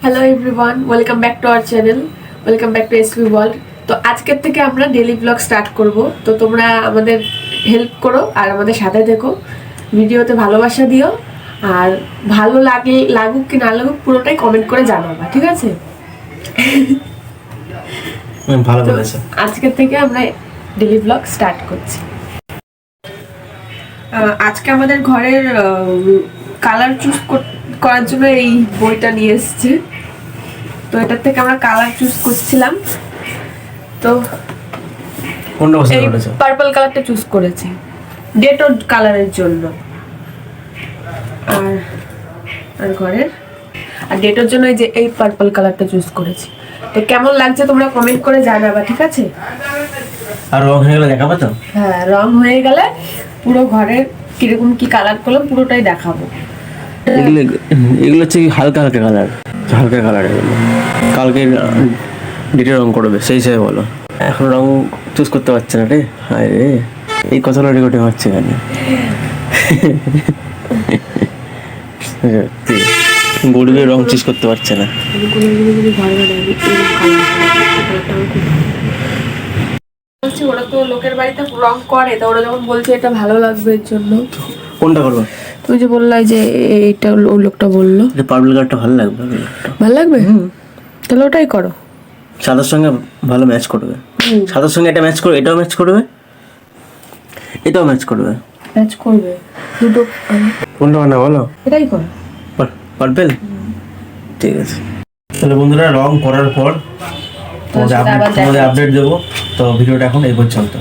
Hello everyone, welcome back to our channel, welcome back to SP world. তো আজকের থেকে আমরা ডেইলি ব্লগ স্টার্ট করব। তো তোমরা আমাদের হেল্প করো আর আমাদের সাথে থেকো, ভিডিওতে ভালোবাসা দিও, আর ভালো লাগুক কি না লাগুক পুরোটাই কমেন্ট করে জানাবা, ঠিক আছে? ভালো বলেছো। আজকের থেকে আমরা ডেইলি ব্লগ স্টার্ট করছি। আজকে আমাদের ঘরের কালার চুজ করার জন্য এই বইটা নিয়ে এসেছে। তো এটার থেকে আমরা কালার চুজ করছিলাম। তো কোনটা পছন্দ এই করেছো? পার্পল কালারটা চুজ করেছি ডেটোর কালারের জন্য। আর আর ঘরের আর ডেটোর জন্য এই যে এই পার্পল কালারটা চুজ করেছি। তো কেমন লাগছে তোমরা কমেন্ট করে জানাবা, ঠিক আছে? আর রং হয়ে গেলে দেখাবো তো? হ্যাঁ, রং হয়ে গেলে পুরো ঘরের কিরকম কি কালার করলাম পুরোটাই দেখাবো। এগুলো হচ্ছে হালকা হালকা কালার, হালকা কালার। এগুলো কালকে ডেটে রং করবে, সেই হিসাবে বলো। এখন রং চুজ করতে পারছে না রে, হায় রে, এই কথাটা রেকর্ডিং হচ্ছে এখানে। গরিবের রং চুজ করতে পারছে না। ওরা তো লোকের বাড়িতে রং করে, তো ওরা যখন বলছে এটা ভালো লাগবে এর জন্য। কোনটা করবো? তুমি যে বললাই যে এইটা, ওই লোকটা বললো পার্পল কালারটা ভালো লাগবে। ভালো লাগবে, তাহলে ওটাই করো। সাদার সঙ্গে ভালো ম্যাচ করবে। সাদার সঙ্গে এটা ম্যাচ করবে, এটাও ম্যাচ করবে, এটাও ম্যাচ করবে। ম্যাচ করবে দুটো। কোনটা বানা বলো? এটাই করো। পার্পল, ঠিক আছে। তাহলে বন্ধুরা, রং করার পর তোমাদের আপডেট দেবো। তো ভিডিওটা এখন এই পর্যন্ত।